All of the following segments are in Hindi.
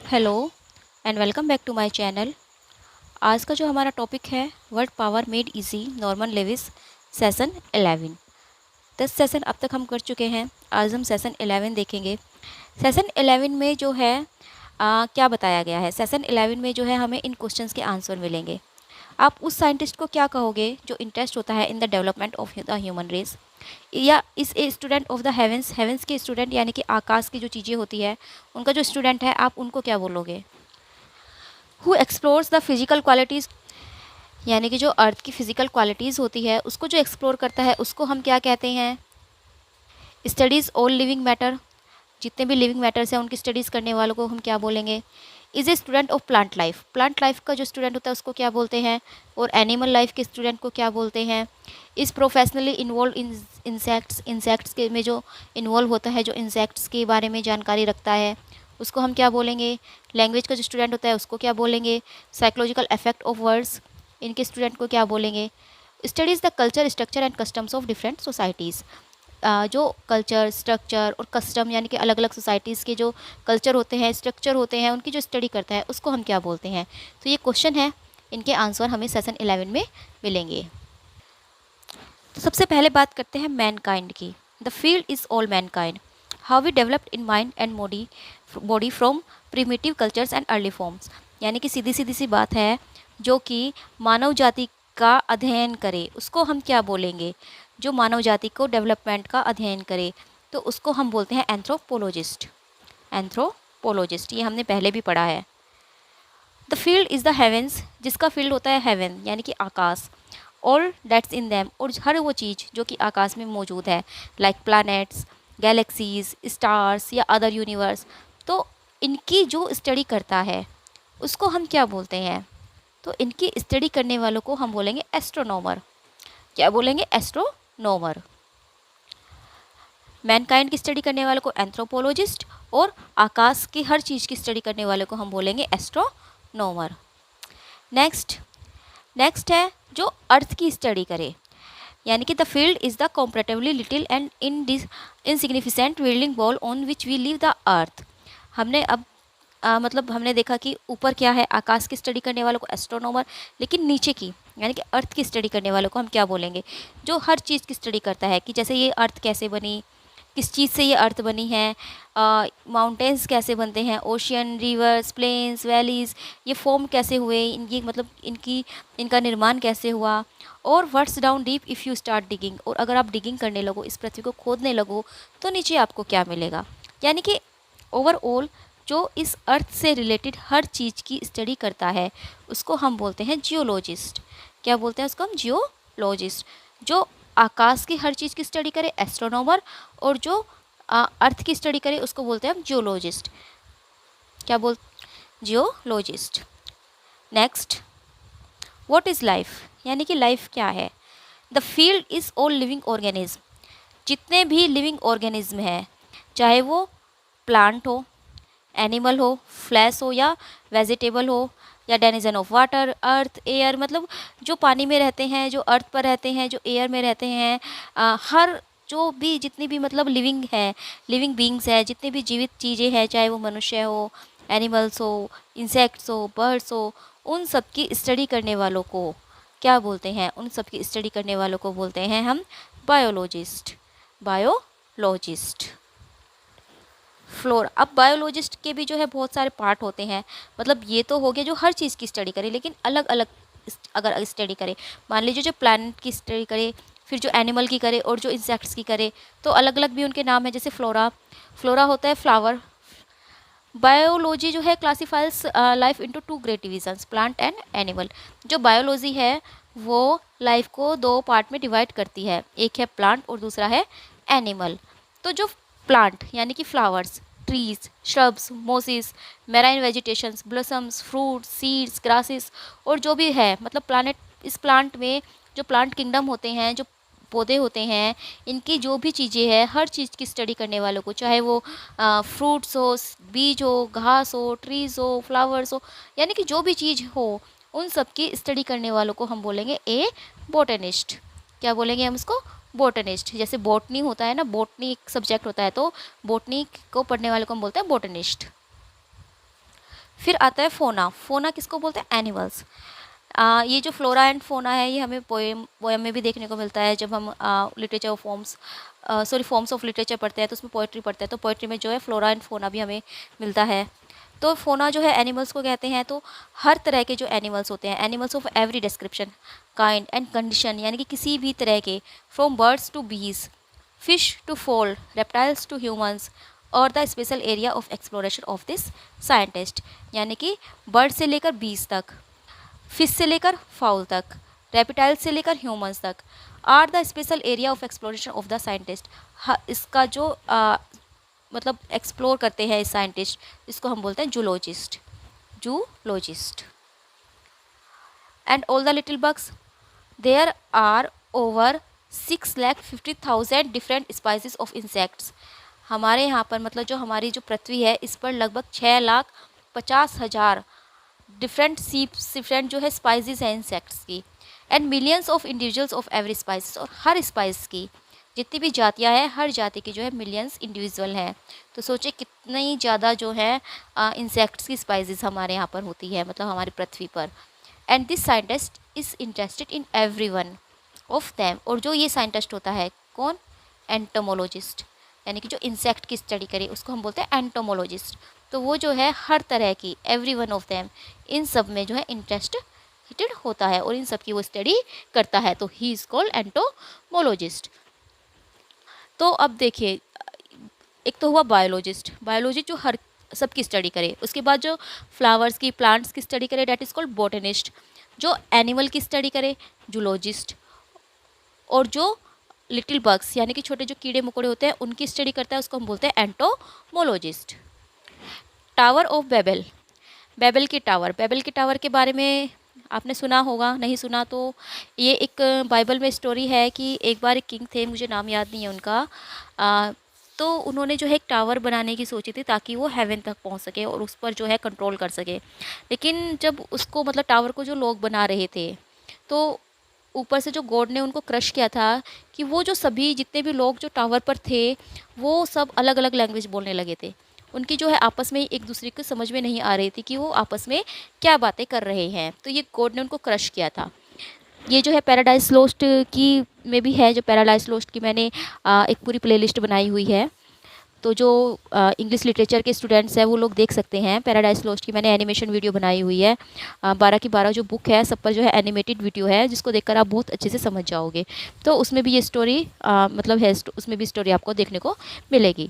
Hello and welcome back to my channel. आज का जो हमारा टॉपिक है Word Power Made Easy Norman Lewis session 11। 10 session अब तक हम कर चुके हैं। आज हम सेशन 11 देखेंगे। सेशन 11 में जो है क्या बताया गया है। सेशन 11 में जो है हमें इन क्वेश्चंस के आंसर मिलेंगे। आप उस साइंटिस्ट को क्या कहोगे जो इंटरेस्ट होता है in the development of the human race, या इस a student of the heavens, heavens के स्टूडेंट यानी कि आकाश की जो चीज़ें होती है उनका जो स्टूडेंट है, आप उनको क्या बोलोगे। Who explores the physical qualities, यानी कि जो अर्थ की फिजिकल क्वालिटीज़ होती है उसको जो एक्सप्लोर करता है उसको हम क्या कहते हैं। स्टडीज़ ऑल लिविंग मैटर, जितने भी लिविंग मैटर्स हैं उनकी स्टडीज़ करने वालों को हम क्या बोलेंगे। Is a student of plant life, plant life का जो स्टूडेंट होता है उसको क्या बोलते हैं। और एनिमल लाइफ के स्टूडेंट को क्या बोलते हैं। Is professionally involve in insects, insects के में जो इन्वॉल्व होता है, जो इंसेक्ट्स के बारे में जानकारी रखता है उसको हम क्या बोलेंगे। लैंग्वेज का जो स्टूडेंट होता है उसको क्या बोलेंगे। साइकोलॉजिकल इफेक्ट ऑफ वर्ड्स, इनके स्टूडेंट को क्या बोलेंगे। Studies the culture structure and customs of different societies, जो कल्चर स्ट्रक्चर और कस्टम यानी कि अलग अलग सोसाइटीज़ के जो कल्चर होते हैं, स्ट्रक्चर होते हैं, उनकी जो स्टडी करता है उसको हम क्या बोलते हैं। तो ये क्वेश्चन है, इनके आंसर हमें सेशन 11 में मिलेंगे। तो सबसे पहले बात करते हैं मैनकाइंड की। The field is all mankind, how we developed in mind and body from primitive cultures and early forms, यानी कि सीधी सीधी सी बात है, जो कि मानव जाति का अध्ययन करे उसको हम क्या बोलेंगे। जो मानव जाति को डेवलपमेंट का अध्ययन करे तो उसको हम बोलते हैं एंथ्रोपोलॉजिस्ट। एंथ्रोपोलॉजिस्ट ये हमने पहले भी पढ़ा है। The field is the heavens, जिसका फील्ड होता है हेवन यानी कि आकाश। ऑल दैट्स इन दैम, और हर वो चीज़ जो कि आकाश में मौजूद है, लाइक प्लैनेट्स, गैलेक्सीज, स्टार्स या अदर यूनिवर्स, तो इनकी जो स्टडी करता है उसको हम क्या बोलते हैं। तो इनकी स्टडी करने वालों को हम बोलेंगे एस्ट्रोनॉमर। क्या बोलेंगे, एस्ट्रोनॉमर। मैनकाइंड की स्टडी करने वालों को एंथ्रोपोलॉजिस्ट, और आकाश की हर चीज़ की स्टडी करने वालों को हम बोलेंगे एस्ट्रोनॉमर। नेक्स्ट नेक्स्ट है जो अर्थ की स्टडी करे, यानी कि the field is the comparatively little and insignificant building ball on which we live the earth. हमने अब मतलब हमने देखा कि ऊपर क्या है, आकाश की स्टडी करने वालों को एस्ट्रोनॉमर, लेकिन नीचे की यानी कि अर्थ की स्टडी करने वालों को हम क्या बोलेंगे। जो हर चीज़ की स्टडी करता है कि जैसे ये अर्थ कैसे बनी, किस चीज़ से ये अर्थ बनी है, माउंटेन्स कैसे बनते हैं, ओशियन, रिवर्स, प्लेन्स, वैलीज़ ये फॉर्म कैसे हुए, इनकी मतलब इनका निर्माण कैसे हुआ। और words down deep if you start digging, और अगर आप डिगिंग करने लगो, इस पृथ्वी को खोदने लगो, तो नीचे आपको क्या मिलेगा। यानी कि ओवरऑल जो इस अर्थ से रिलेटेड हर चीज़ की स्टडी करता है उसको हम बोलते हैं जियोलॉजिस्ट। क्या बोलते हैं उसको हम, जियोलॉजिस्ट। जो आकाश की हर चीज़ की स्टडी करे एस्ट्रोनॉमर, और जो अर्थ की स्टडी करे उसको बोलते हैं हम जियोलॉजिस्ट। क्या बोल, geologist. Next, what is life, यानी कि लाइफ क्या है। The field is all living organism, जितने भी लिविंग ऑर्गेनिज्म हैं, चाहे वो प्लांट हो, एनिमल हो, फ्लैश हो या वेजिटेबल हो, या denizen of water, earth, air, मतलब जो पानी में रहते हैं, जो अर्थ पर रहते हैं, जो एयर में रहते हैं, हर जो भी जितनी भी मतलब लिविंग है, लिविंग बींग्स है, जितनी भी जीवित चीज़ें हैं, चाहे वो मनुष्य हो, एनिमल्स हो, इंसेक्ट्स हो, बर्ड्स हो, उन सब की स्टडी करने वालों को क्या बोलते हैं, उन सब की स्टडी करने वालों को बोलते हैं हम बायोलॉजिस्ट। बायोलॉजिस्ट। फ्लोरा, अब बायोलॉजिस्ट के भी जो है बहुत सारे पार्ट होते हैं, मतलब ये तो हो गया जो हर चीज़ की स्टडी करे, लेकिन अलग अलग अगर स्टडी करे, मान लीजिए जो प्लानट की स्टडी करे, फिर जो एनिमल की करे, और जो इंसेक्ट्स की करे, तो अलग अलग भी उनके नाम है। जैसे फ्लोरा, फ्लोरा होता है फ्लावर। बायोलॉजी जो है classifies life into two great divisions, plant and animal. जो बायोलॉजी है वो लाइफ को दो पार्ट में डिवाइड करती है, एक है प्लांट और दूसरा है एनिमल। तो जो प्लांट यानी कि flowers, trees, shrubs, mosses, marine vegetations, blossoms, fruits, seeds, grasses, और जो भी है मतलब प्लानेट, इस प्लांट में जो प्लांट किंगडम होते हैं, जो पौधे होते हैं, इनकी जो भी चीज़ें हैं, हर चीज़ की स्टडी करने वालों को, चाहे वो फ्रूट्स हो, बीज हो, घास हो, ट्रीज़ हो, फ्लावर्स हो, यानी कि जो भी चीज़ हो, उन सब की स्टडी करने वालों को हम बोलेंगे ए बोटनिस्ट। क्या बोलेंगे हम इसको, बोटनिस्ट। जैसे बॉटनी होता है ना, बॉटनी एक सब्जेक्ट होता है, तो बॉटनी को पढ़ने वाले को हम बोलते हैं बोटनिस्ट। फिर आता है फोना। फोना किसको बोलते हैं? एनिमल्स। ये जो फ्लोरा एंड फोना है ये हमें पोएम में भी देखने को मिलता है। जब हम literature forms forms of literature पढ़ते हैं तो उसमें पोइट्री पढ़ते हैं, तो पोइट्री में जो है फ्लोरा एंड फोना भी हमें मिलता है। तो फोना जो है एनिमल्स को कहते हैं। तो हर तरह के जो एनिमल्स होते हैं, animals of every description, kind and condition, यानी कि किसी भी तरह के, फ्रॉम बर्ड्स टू बीज, फिश टू फोल, रेप्टाइल्स टू ह्यूमंस, और the special area of exploration of this scientist, यानी कि बर्ड से लेकर बीज तक, फिश से लेकर फाउल तक, रेप्टाइल से लेकर ह्यूमंस तक, are the special area of exploration of the scientist. इसका जो मतलब एक्सप्लोर करते हैं इस साइंटिस्ट, इसको हम बोलते हैं zoologist. Zoologist. And all the little bugs, there are over 6,50,000 different species of insects. हमारे यहाँ पर मतलब जो हमारी जो पृथ्वी है इस पर लगभग 6,50,000 डिफरेंट जो है स्पाइसेस हैं इंसेक्ट्स की। And millions of individuals of every spice, और हर स्पाइस की जितनी भी जातियाँ हैं हर जाति की जो है मिलियंस इंडिविजुअल हैं। तो सोचिए कितनी ज़्यादा जो है इंसेक्ट्स की स्पाइसेस हमारे यहाँ पर होती है, मतलब हमारी पृथ्वी पर। And this scientist is interested in every one of them. और जो ये साइंटिस्ट होता है कौन? एंटोमोलॉजिस्ट, यानी कि जो इंसेक्ट की स्टडी करे उसको हम बोलते हैं एंटोमोलॉजिस्ट। तो वो जो है हर तरह की, एवरी वन ऑफ दैम, इन सब में जो है इंटरेस्टेड होता है और इन सब की वो स्टडी करता है। तो ही इज़ कॉल्ड एंटोमोलॉजिस्ट। तो अब देखिए, एक तो हुआ बायोलॉजिस्ट। बायोलॉजिस्ट जो हर सबकी स्टडी करे। उसके बाद जो फ्लावर्स की, प्लांट्स की स्टडी करे, डेट इज़ कॉल्ड बॉटनिस्ट। जो एनिमल की स्टडी करे, जूलॉजिस्ट। और जो लिटिल बग्स यानी कि छोटे जो कीड़े मकोड़े होते हैं उनकी स्टडी करता है उसको हम बोलते हैं entomologist. Tower of Babel. Babel के टावर के बारे में आपने सुना होगा, नहीं सुना तो ये एक बाइबल में स्टोरी है कि एक बार एक किंग थे, मुझे नाम याद नहीं है उनका, तो उन्होंने जो है एक टावर बनाने की सोची थी ताकि वो हेवन तक पहुंच सके और उस पर जो है कंट्रोल कर सके। लेकिन जब उसको मतलब टावर को जो लोग बना रहे थे तो ऊपर से जो गॉड ने उनको क्रश किया था कि वो जो सभी जितने भी लोग जो टावर पर थे वो सब अलग अलग लैंग्वेज बोलने लगे थे। उनकी जो है आपस में एक दूसरे को समझ में नहीं आ रही थी कि वो आपस में क्या बातें कर रहे हैं। तो ये गॉड ने उनको क्रश किया था। ये जो है पैराडाइज लोस्ट की में भी है, जो पैराडाइज लोस्ट की मैंने एक पूरी प्लेलिस्ट बनाई हुई है। तो जो इंग्लिश लिटरेचर के स्टूडेंट्स हैं वो लोग देख सकते हैं। पैराडाइज लोस्ट की मैंने एनिमेशन वीडियो बनाई हुई है। 12 की 12 जो बुक है सब पर जो है एनिमेटेड वीडियो है जिसको देखकर आप बहुत अच्छे से समझ जाओगे। तो उसमें भी ये स्टोरी मतलब है, उसमें भी स्टोरी आपको देखने को मिलेगी।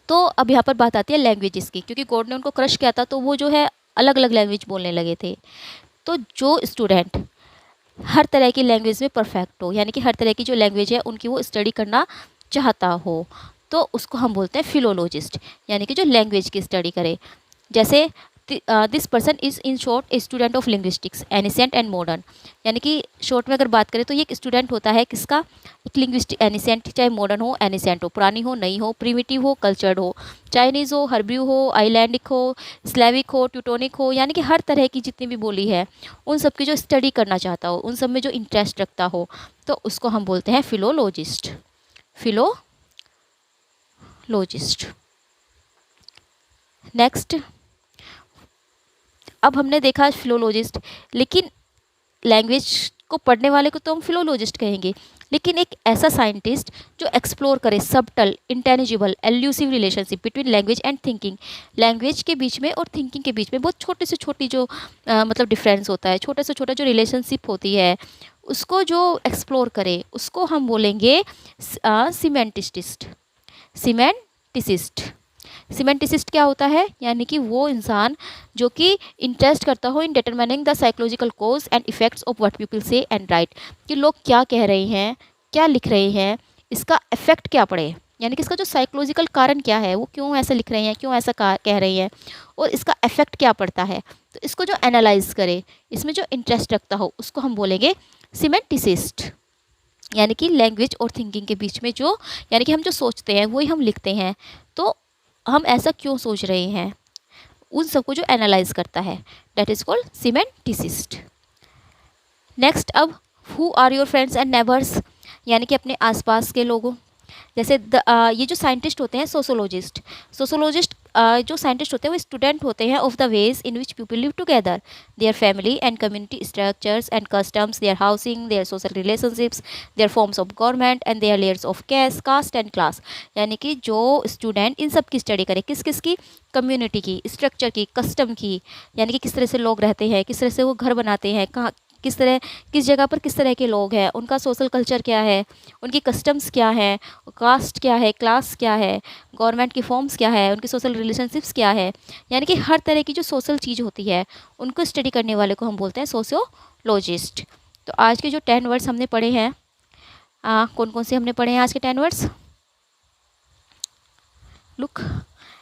तो अब यहाँ पर बात आती है लैंग्वेजेस की, क्योंकि गॉड ने उनको क्रश किया था तो वो जो है अलग अलग लैंग्वेज बोलने लगे थे। तो जो स्टूडेंट हर तरह की लैंग्वेज में परफेक्ट हो, यानी कि हर तरह की जो लैंग्वेज है उनकी वो स्टडी करना चाहता हो, तो उसको हम बोलते हैं फिलोलॉजिस्ट, यानी कि जो लैंग्वेज की स्टडी करे। जैसे this person is in short A student of linguistics ancient and modern, यानी कि शॉर्ट में अगर बात करें तो ये एक स्टूडेंट होता है किसका? एक लिंग्विस्टिक एनिसेंट, चाहे मॉडर्न हो, एनिसेंट हो, पुरानी हो, नई हो, प्रिमिटिव हो, कल्चर्ड हो, चाइनीज़ हो, हर्ब्यू हो, आइलैंडिक हो, स्लेविक हो, ट्यूटोनिक हो, यानी कि हर तरह की जितनी भी बोली है उन सब की जो स्टडी करना चाहता हो, उन सब में जो इंटरेस्ट रखता हो, तो उसको हम बोलते हैं फिलोलॉजिस्ट। फिलोलॉजिस्ट। नेक्स्ट, अब हमने देखा फिलोलॉजिस्ट, लेकिन लैंग्वेज को पढ़ने वाले को तो हम फिलोलॉजिस्ट कहेंगे। लेकिन एक ऐसा साइंटिस्ट जो एक्सप्लोर करे subtle, intelligible, elusive relationship between language and thinking, language के बीच में और थिंकिंग के बीच में बहुत छोटे से छोटी जो मतलब डिफरेंस होता है, छोटे से छोटा जो रिलेशनशिप होती है उसको जो एक्सप्लोर करे उसको हम बोलेंगे सीमेंटिसिस्ट। सीमेंटिसिस्ट क्या होता है? यानी कि वो इंसान जो कि इंटरेस्ट करता हो in determining the psychological cause and effects of what people से एंड राइट, कि लोग क्या कह रहे हैं, क्या लिख रहे हैं, इसका इफेक्ट क्या पड़े, यानी कि इसका जो साइकोलॉजिकल कारण क्या है, वो क्यों ऐसा लिख रहे हैं, क्यों ऐसा कह रहे हैं और इसका इफेक्ट क्या पड़ता है। तो इसको जो एनालाइज करे, इसमें जो इंटरेस्ट रखता हो उसको हम बोलेंगे सीमेंटिसिस्ट। यानी कि लैंग्वेज और थिंकिंग के बीच में जो, यानी कि हम जो सोचते हैं वही हम लिखते हैं, तो हम ऐसा क्यों सोच रहे हैं, उन सबको जो एनालाइज करता है, that is called semanticist. Next, अब who are your friends and neighbours, यानी कि अपने आसपास के लोगों। जैसे ये जो साइंटिस्ट होते हैं सोशोलॉजिस्ट जो साइंटिस्ट होते हैं वो स्टूडेंट होते हैं of the ways in which people live together, their family and community structures and customs, their housing, their social relationships, their forms of government and their layers of caste and class. यानी कि जो स्टूडेंट इन सब की स्टडी करे, किस किस की, कम्युनिटी की, स्ट्रक्चर की, कस्टम की, यानी कि किस तरह से लोग रहते हैं, किस तरह से वो घर बनाते हैं, कहाँ किस तरह किस जगह पर किस तरह के लोग हैं, उनका सोशल कल्चर क्या है, उनकी कस्टम्स क्या है, कास्ट क्या है, क्लास क्या है, गवर्नमेंट की फॉर्म्स क्या है, उनकी सोशल रिलेशनशिप्स क्या है, यानी कि हर तरह की जो सोशल चीज़ होती है उनको स्टडी करने वाले को हम बोलते हैं सोशियोलॉजिस्ट। तो आज के जो 10 वर्ड्स हमने पढ़े हैं, कौन कौन से हमने पढ़े हैं आज के 10 वर्ड्स? लुक,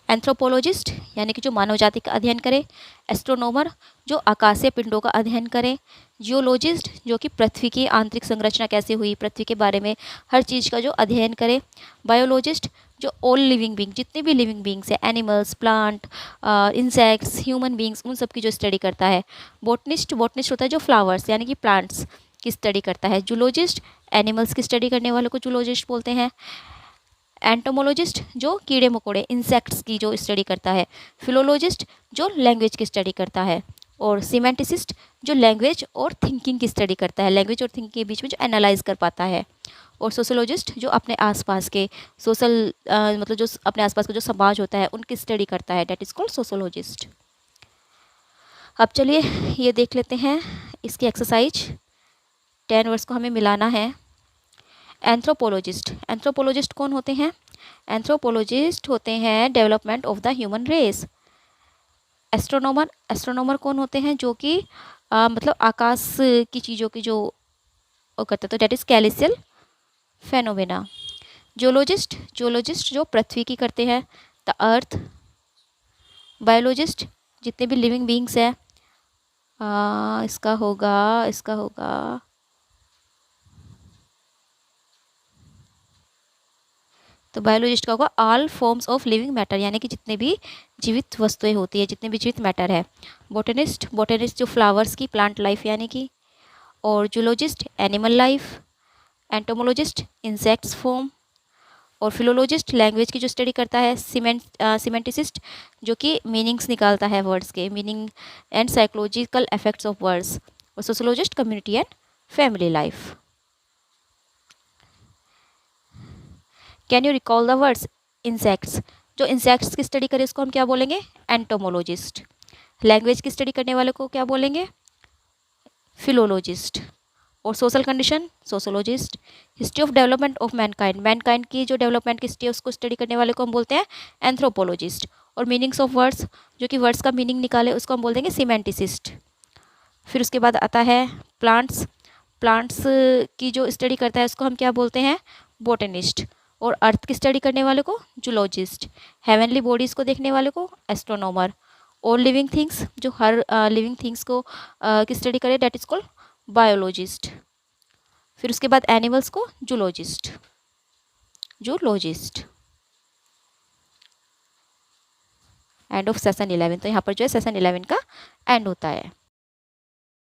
एंथ्रोपोलॉजिस्ट यानी कि जो मानव जाति का अध्ययन करे, एस्ट्रोनॉमर जो आकाशीय पिंडों का अध्ययन करे, जियोलॉजिस्ट जो कि पृथ्वी की आंतरिक संरचना कैसे हुई, पृथ्वी के बारे में हर चीज़ का जो अध्ययन करे, बायोलॉजिस्ट जो ऑल लिविंग बींग, जितने भी लिविंग बींग्स हैं, animals, plant, insects, human beings, उन सब की जो स्टडी करता है। बोटनिस्ट होता है जो फ्लावर्स यानी कि प्लांट्स की स्टडी करता है। जूलॉजिस्ट एनिमल्स की स्टडी करने वालों को जूलॉजिस्ट बोलते हैं। एंटोमोलॉजिस्ट जो कीड़े मकोड़े, इंसेक्ट्स की जो स्टडी करता है। फिलोलॉजिस्ट जो लैंग्वेज की स्टडी करता है। और सीमेंटिसिस्ट जो लैंग्वेज और थिंकिंग की स्टडी करता है, लैंग्वेज और थिंकिंग के बीच में जो एनालाइज कर पाता है। और सोशोलॉजिस्ट जो अपने आसपास के सोशल मतलब जो अपने आसपास का जो समाज होता है उनकी स्टडी करता है, डेट इज़ कॉल्ड सोशोलॉजिस्ट। अब चलिए ये देख लेते हैं इसकी एक्सरसाइज। 10 वर्ड्स को हमें मिलाना है। एंथ्रोपोलॉजिस्ट कौन होते हैं? एंथ्रोपोलॉजिस्ट होते हैं development of the human race. Astronomer कौन होते हैं? जो कि मतलब आकाश की चीज़ों की जो करते हैं, तो डेट इज़ कैलिसियल फेनोमेना। जियोलॉजिस्ट जो पृथ्वी की करते हैं, द अर्थ। बायोलॉजिस्ट जितने भी लिविंग बींग्स हैं, इसका होगा तो बायोलॉजिस्ट का होगा all forms of living matter, यानी कि जितने भी जीवित वस्तुएं होती है, जितने भी जीवित मैटर है। बोटेनिस्ट जो फ्लावर्स की, प्लांट लाइफ यानी कि। और zoologist animal life. Entomologist insects form. और फिलोलॉजिस्ट लैंग्वेज की जो स्टडी करता है। सीमेंटिसिस्ट जो कि मीनिंग्स निकालता है वर्ड्स के meaning and psychological effects of words. और sociologist community and family life. Can you recall the words? Insects जो इंसेक्ट्स की स्टडी करे उसको हम क्या बोलेंगे? एंटोमोलॉजिस्ट। लैंग्वेज की स्टडी करने वाले को क्या बोलेंगे? फिलोलॉजिस्ट। और social condition sociologist. History of development of Mankind की जो डेवलपमेंट की हिस्ट्री है उसको स्टडी करने वाले को हम बोलते हैं एंथ्रोपोलॉजिस्ट। और मीनिंग्स ऑफ वर्ड्स जो कि वर्ड्स का मीनिंग निकाले उसको हम बोल देंगे सीमेंटिसिस्ट। फिर उसके बाद आता है प्लांट्स की जो स्टडी करता है उसको हम क्या बोलते हैं? बोटेनिस्ट। और अर्थ की स्टडी करने वाले को जूलॉजिस्ट। हेवनली बॉडीज़ को देखने वाले को एस्ट्रोनॉमर। और लिविंग थिंग्स जो हर लिविंग थिंग्स को की स्टडी करे, डेट इज़ कॉल्ड बायोलॉजिस्ट। फिर उसके बाद एनिमल्स को जूलॉजिस्ट। End of session 11। तो यहाँ पर जो है सेशन 11 का एंड होता है।